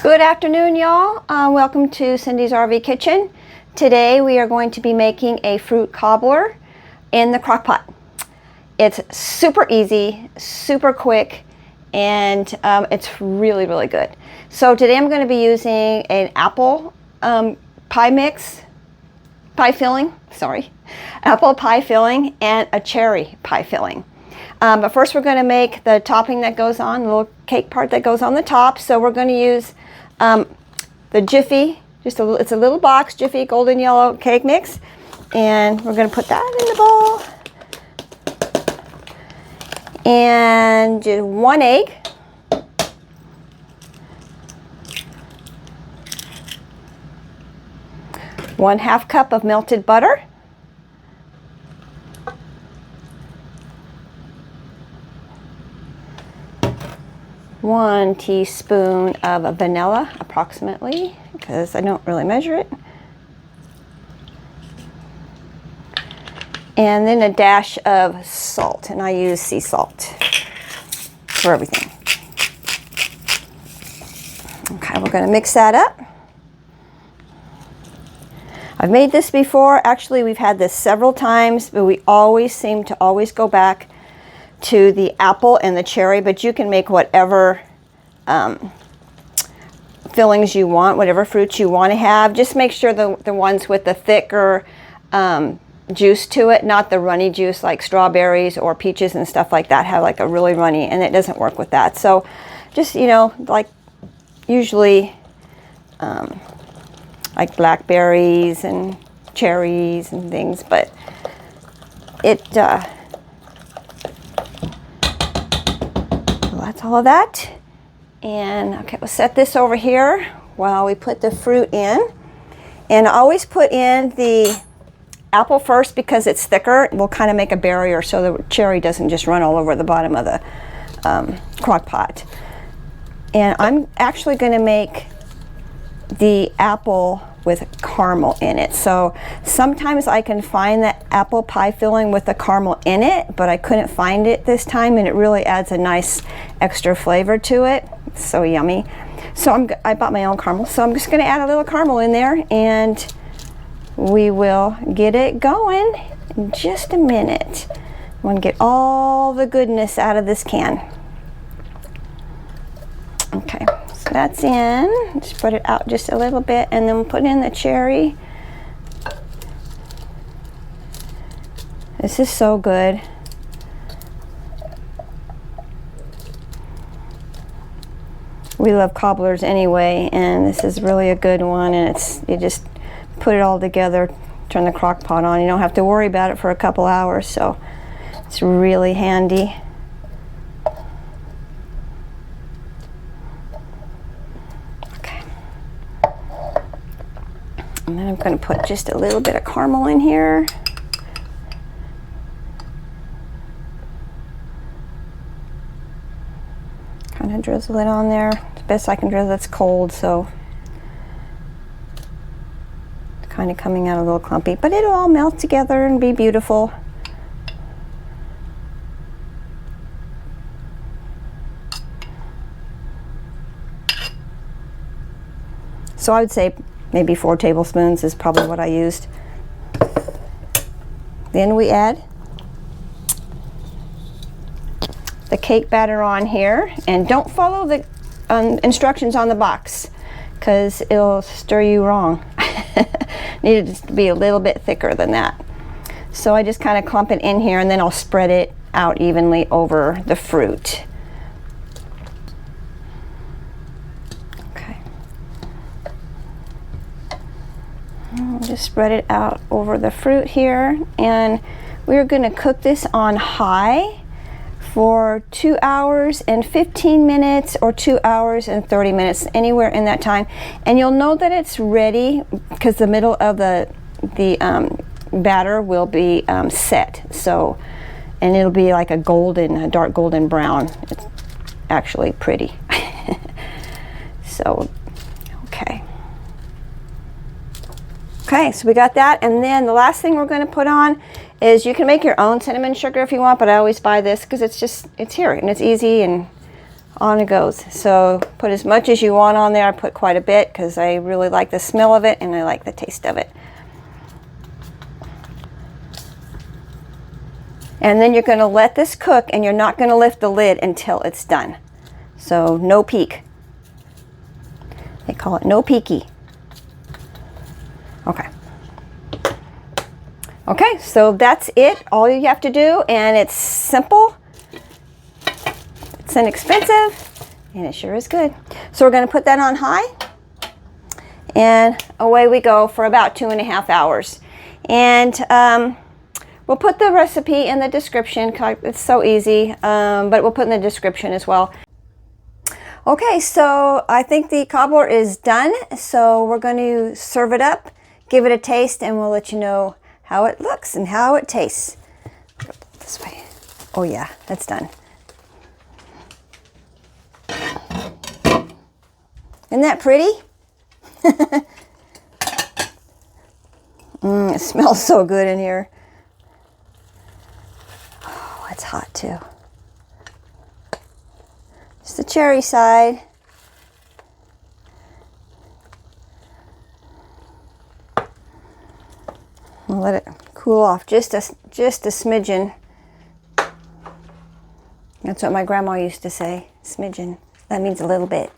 Good afternoon, y'all. Welcome to Cyndi's RV Kitchen. Today we are going to be making a fruit cobbler in the crock pot. It's super easy, super quick, and it's really, really good. So today I'm going to be using an apple pie filling, apple pie filling and a cherry pie filling. But first we're going to make the topping that goes on, the little cake part that goes on the top. So we're going to use the Jiffy, it's a little box, Jiffy golden yellow cake mix. And we're going to put that in the bowl. And just 1 egg. ½ cup of melted butter. 1 teaspoon of vanilla, approximately, because I don't really measure it. And then a dash of salt, and I use sea salt for everything. Okay, we're going to mix that up. I've made this before. Actually, we've had this several times, but we always seem to go back to the apple and the cherry, but you can make whatever fillings you want, whatever fruits you want to have. Just make sure the ones with the thicker juice to it, not the runny juice like strawberries or peaches and stuff like that have like a really runny, and it doesn't work with that. So just, you know, like usually like blackberries and cherries and things, but that's all of that. And okay, we'll set this over here while we put the fruit in. And I always put in the apple first because it's thicker. It will kind of make a barrier so the cherry doesn't just run all over the bottom of the crock pot. And I'm actually going to make the apple with caramel in it. So sometimes I can find that apple pie filling with the caramel in it, but I couldn't find it this time, and it really adds a nice extra flavor to it. It's so yummy. So I bought my own caramel, so I'm just going to add a little caramel in there, and we will get it going in just a minute. I'm going to get all the goodness out of this can. Okay. So that's in. Spread it out just a little bit, and then we'll put in the cherry. This is so good. We love cobblers anyway, and this is really a good one. And you just put it all together, turn the crock pot on. You don't have to worry about it for a couple hours, so it's really handy. And then I'm going to put just a little bit of caramel in here. Kind of drizzle it on there. It's best I can drizzle. It's cold, so it's kind of coming out a little clumpy, but it'll all melt together and be beautiful. So I would say maybe 4 tablespoons is probably what I used. Then we add the cake batter on here, and don't follow the instructions on the box because it'll stir you wrong. Needed to be a little bit thicker than that. So I just kind of clump it in here, and then I'll spread it out evenly over the fruit. Just spread it out over the fruit here, and we're going to cook this on high for 2 hours and 15 minutes or 2 hours and 30 minutes, anywhere in that time. And you'll know that it's ready because the middle of the batter will be set. So, and it'll be like a dark golden brown. It's actually pretty. So, okay. Okay, so we got that, and then the last thing we're going to put on is you can make your own cinnamon sugar if you want, but I always buy this because it's here and it's easy, and On it goes. So put as much as you want on there. I put quite a bit because I really like the smell of it and I like the taste of it. And then you're going to let this cook, and you're not going to lift the lid until it's done. So no peek. They call it no peeky. Okay. Okay, so that's it. All you have to do, and it's simple. It's inexpensive, and it sure is good. So we're going to put that on high, and away we go for about 2.5 hours. And we'll put the recipe in the description. It's so easy, but we'll put in the description as well. Okay, so I think the cobbler is done. So we're going to serve it up, give it a taste, and we'll let you know how it looks and how it tastes. This way. Oh yeah, that's done. Isn't that pretty? It smells so good in here. Oh, it's hot too. It's the cherry side. We'll let it cool off just a smidgen. That's what my grandma used to say, smidgen. That means a little bit.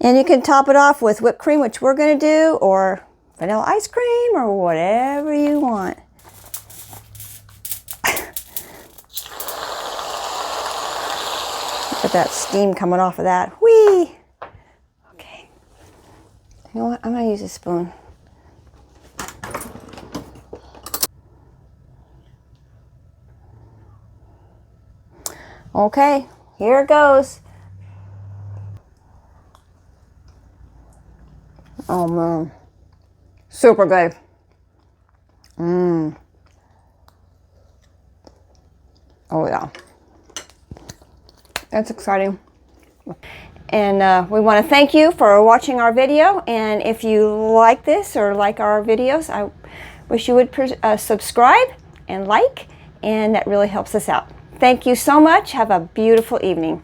And you can top it off with whipped cream, which we're going to do, or vanilla ice cream, or whatever you want. Look at that steam coming off of that. Whee! Okay. You know what? I'm going to use a spoon. Okay, here it goes. Oh man, super good. Oh yeah, that's exciting. And we want to thank you for watching our video. And if you like this or like our videos, I wish you would subscribe and like, and that really helps us out. Thank you so much. Have a beautiful evening.